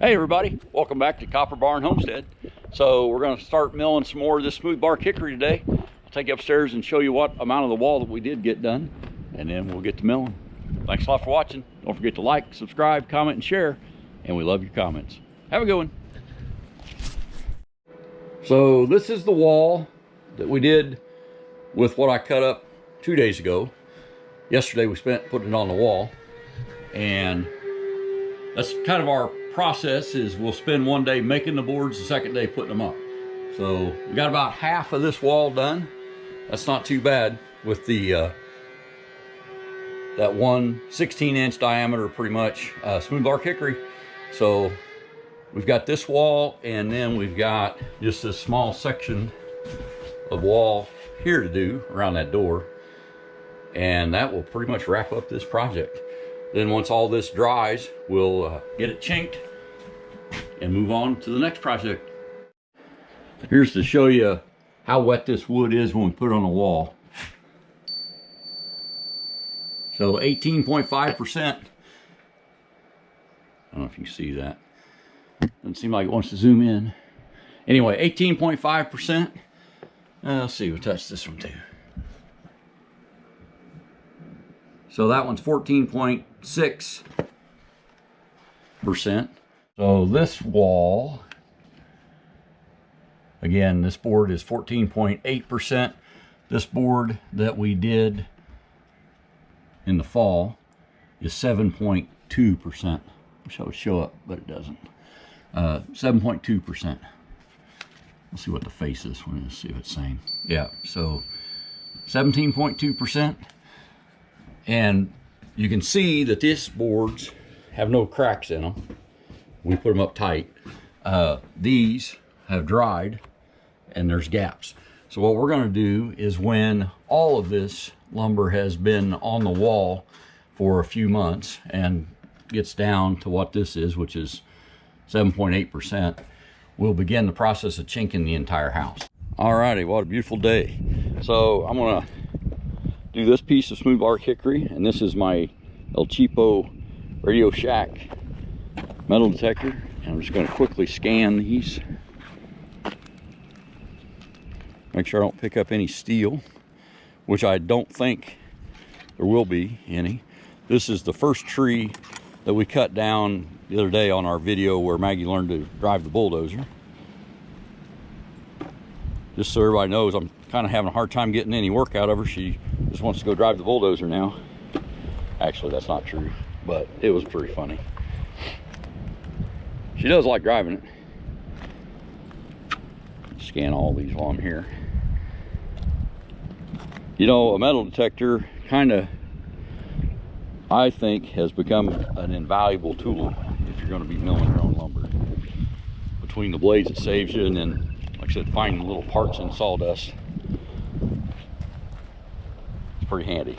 Hey everybody, welcome back to Copper Barn Homestead. So we're going to start milling some more of this smooth bark hickory today. I'll take you upstairs and show you what amount of the wall that we did get done, and then we'll get to milling. Thanks a lot for watching. Don't forget to like, subscribe, comment, and share, and we love your comments. Have a good one. So this is the wall that we did with what I cut up 2 days ago. Yesterday we spent putting it on the wall, and that's kind of our process. Is we'll spend one day making the boards, the second day putting them up. So we got about half of this wall done. That's not too bad with the that one 16-inch diameter pretty much smooth bark hickory. So we've got this wall, and then we've got just this small section of wall here to do around that door, and that will pretty much wrap up this project. Then once all this dries, we'll get it chinked and move on to the next project. Here's to show you how wet this wood is when we put it on the wall. So 18.5%. I don't know if you can see that. Doesn't seem like it wants to zoom in. Anyway, 18.5%. Let's see, we'll touch this one too. So that one's 14.6%. So this wall, again, this board is 14.8%. This board that we did in the fall is 7.2%. Wish I would show up, but it doesn't. 7.2%. Let's see what the face of this one is, see if it's same. Yeah, so 17.2%. And you can see that these boards have no cracks in them. We put them up tight. These have dried and there's gaps. So what we're going to do is, when all of this lumber has been on the wall for a few months and gets down to what this is, which is 7.8%, we'll begin the process of chinking the entire house. Alrighty, what a beautiful day. So I'm going to do this piece of smooth bark hickory, and this is my El Cheapo Radio Shack metal detector, and I'm just going to quickly scan these, make sure I don't pick up any steel, which I don't think there will be any. This is the first tree that we cut down the other day on our video where Maggie learned to drive the bulldozer. Just so everybody knows, I'm kind of having a hard time getting any work out of her. She just wants to go drive the bulldozer now. Actually, that's not true, but it was pretty funny. She does like driving it. Scan all these while I'm here. You know, a metal detector kind of, I think, has become an invaluable tool if you're going to be milling your own lumber. Between the blades, it saves you, and then, like I said, finding little parts in sawdust, it's pretty handy.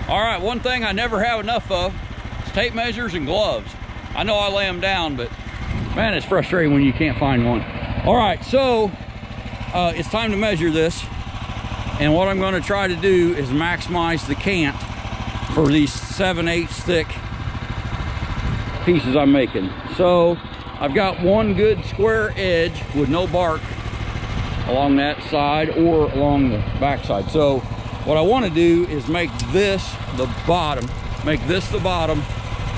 All right, one thing I never have enough of is tape measures and gloves. I know I lay them down, but man, it's frustrating when you can't find one. All right, so it's time to measure this. And what I'm gonna try to do is maximize the cant for these 7/8 thick pieces I'm making. So I've got one good square edge with no bark along that side or along the back side. So what I want to do is make this the bottom,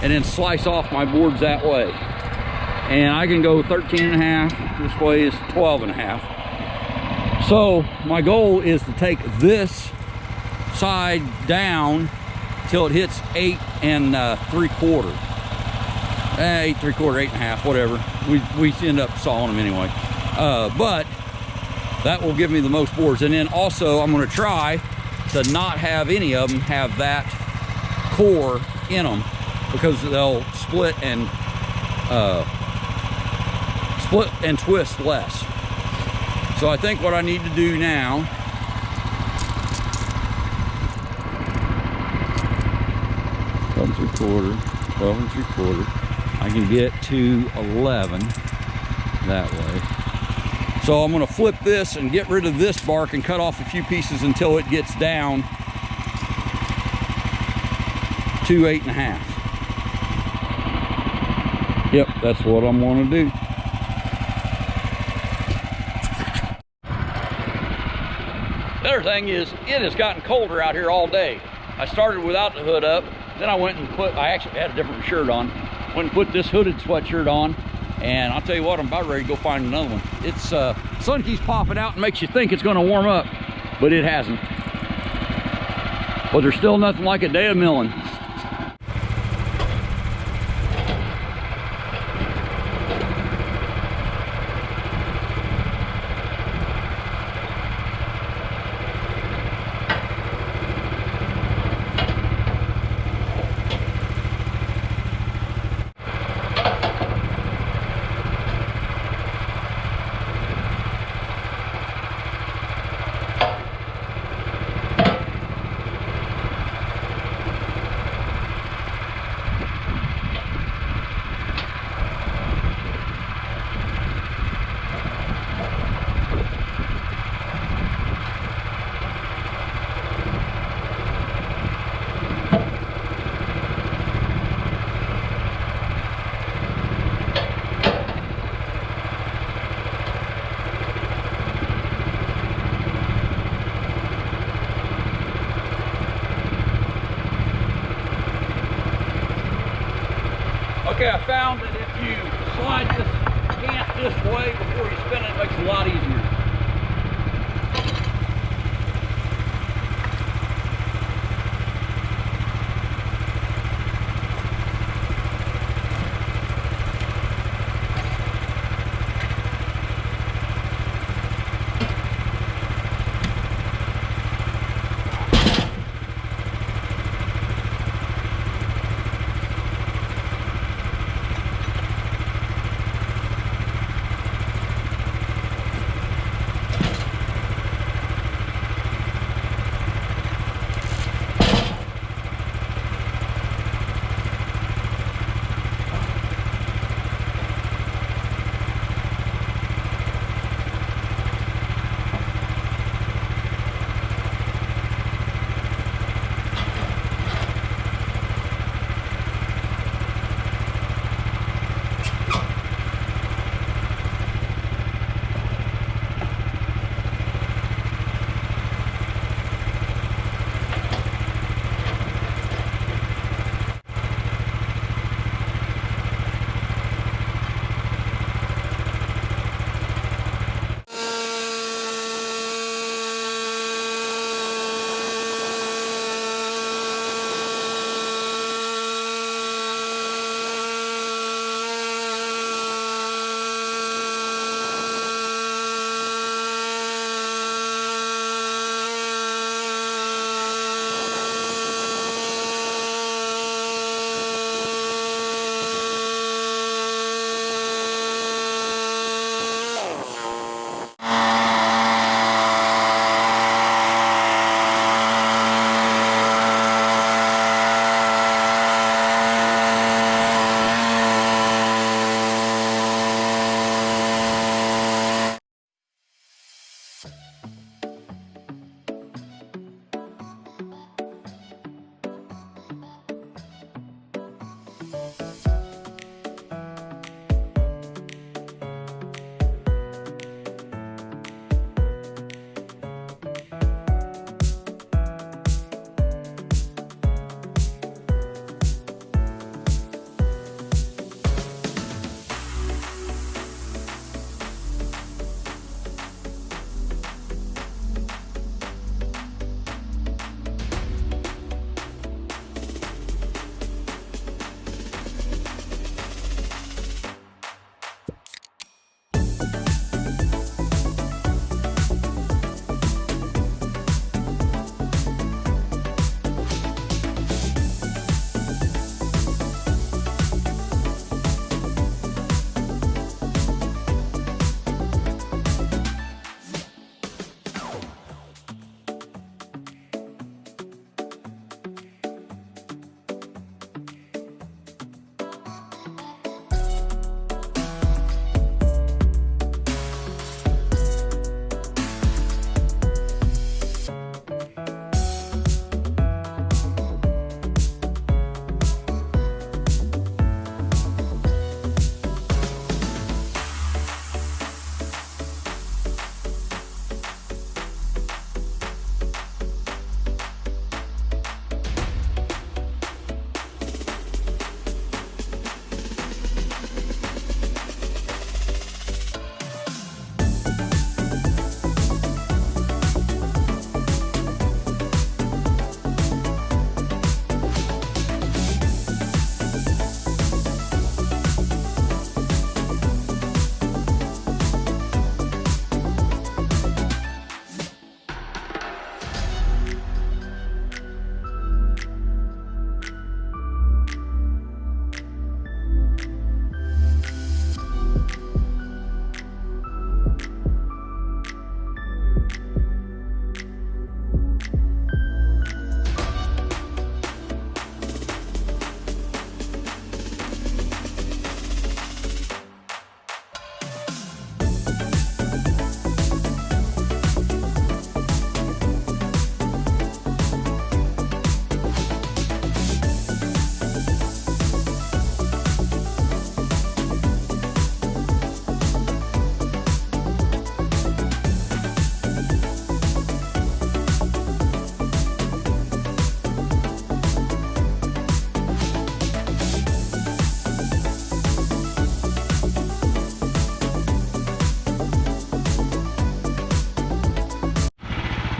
and then slice off my boards that way. And I can go 13.5, this way is 12.5. So my goal is to take this side down till it hits 8 3/4. 8 3/4, 8.5, whatever. We end up sawing them anyway. But that will give me the most boards. And then also I'm going to try to not have any of them have that core in them, because they'll split and twist less. So I think what I need to do now, twelve 3/4, I can get to 11 that way. So I'm going to flip this and get rid of this bark and cut off a few pieces until it gets down to 8.5. Yep, that's what I'm going to do. The other thing is, it has gotten colder out here all day. I started without the hood up, then I went and I actually had a different shirt on. Went and put this hooded sweatshirt on. And I'll tell you what, I'm about ready to go find another one. It's sun keeps popping out and makes you think it's going to warm up, but it hasn't. But there's still nothing like a day of milling. Okay, I found that if you slide this cant this way before you spin it, it makes it a lot easier.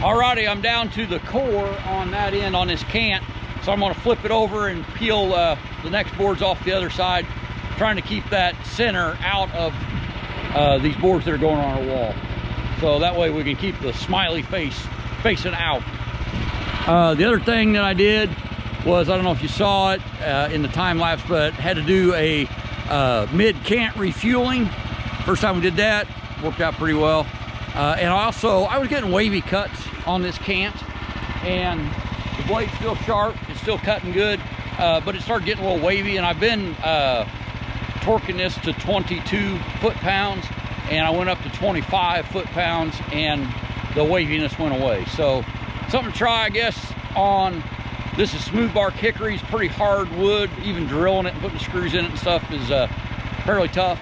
Alrighty, I'm down to the core on that end on this cant, so I'm going to flip it over and peel the next boards off the other side, trying to keep that center out of these boards that are going on our wall, so that way we can keep the smiley face facing out. The other thing that I did was, I don't know if you saw it in the time lapse, but had to do a mid-cant refueling. First time we did that, worked out pretty well. And also, I was getting wavy cuts on this cant, and the blade's still sharp, it's still cutting good, but it started getting a little wavy, and I've been torquing this to 22 foot-pounds, and I went up to 25 foot-pounds, and the waviness went away. So, something to try, I guess, on, this is smooth bark hickory. It's pretty hard wood. Even drilling it and putting screws in it and stuff is fairly tough,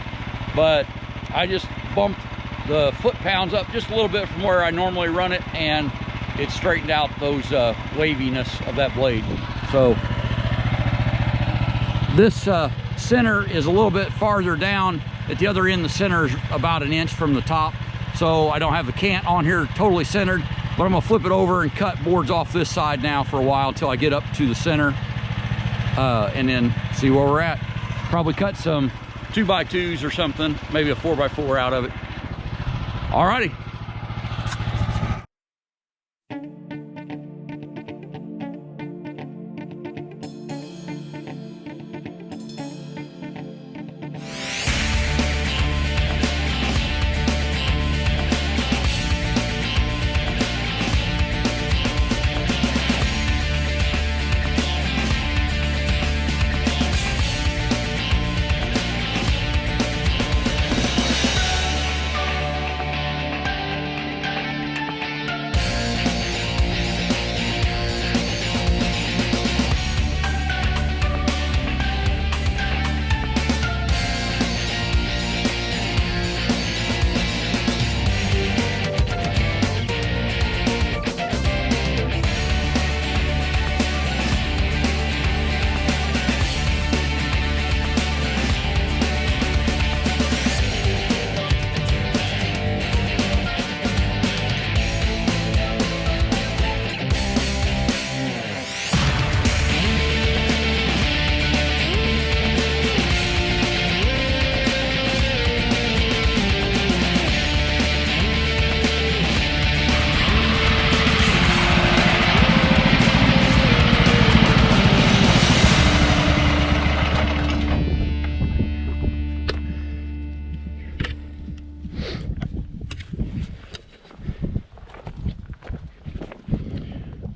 but I just bumped the foot-pounds up just a little bit from where I normally run it, and it straightened out those waviness of that blade. So this center is a little bit farther down. At the other end, the center is about an inch from the top, so I don't have the cant on here totally centered, but I'm gonna flip it over and cut boards off this side now for a while until I get up to the center, and then see where we're at. Probably cut some 2x2s or something, maybe a 4x4 out of it. Alrighty.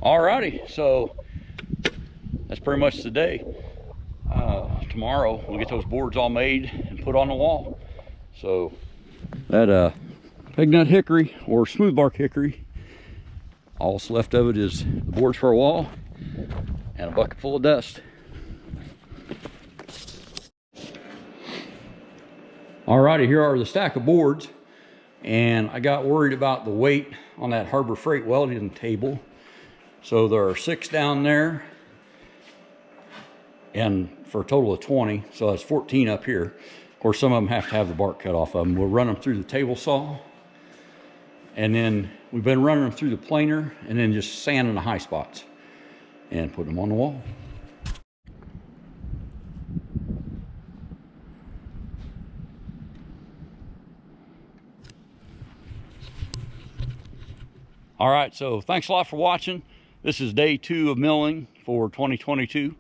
Alrighty, so that's pretty much the day. Tomorrow we'll get those boards all made and put on the wall. So that peg nut hickory or smooth bark hickory, all that's left of it is the boards for a wall and a bucket full of dust. Alrighty, here are the stack of boards, and I got worried about the weight on that Harbor Freight welding table. So there are 6 down there, and for a total of 20, so that's 14 up here. Of course, some of them have to have the bark cut off of them. We'll run them through the table saw, and then we've been running them through the planer, and then just sanding the high spots and putting them on the wall. All right, so thanks a lot for watching. This is day 2 of milling for 2022,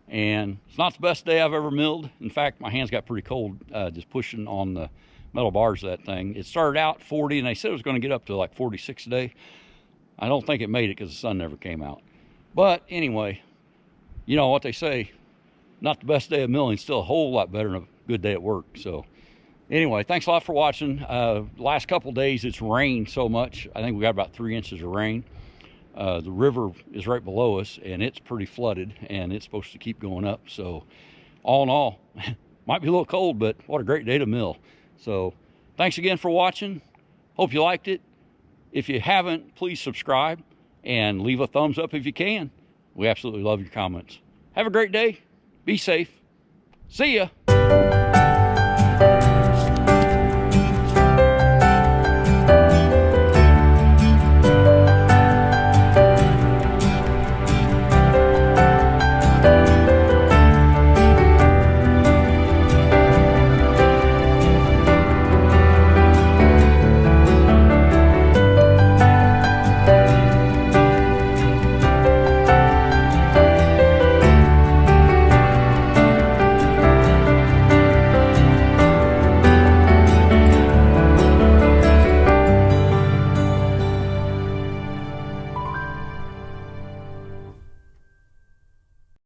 and it's not the best day I've ever milled. In fact, my hands got pretty cold just pushing on the metal bars of that thing. It started out 40, and they said it was going to get up to like 46 a day. I don't think it made it because the sun never came out. But anyway, you know what they say, not the best day of milling, still a whole lot better than a good day at work. So anyway, thanks a lot for watching. Last couple days it's rained so much. I think we got about 3 inches of rain. The river is right below us, and it's pretty flooded, and it's supposed to keep going up. So all in all, might be a little cold, but what a great day to mill. So thanks again for watching. Hope you liked it. If you haven't, please subscribe and leave a thumbs up if you can. We absolutely love your comments. Have a great day. Be safe. See ya.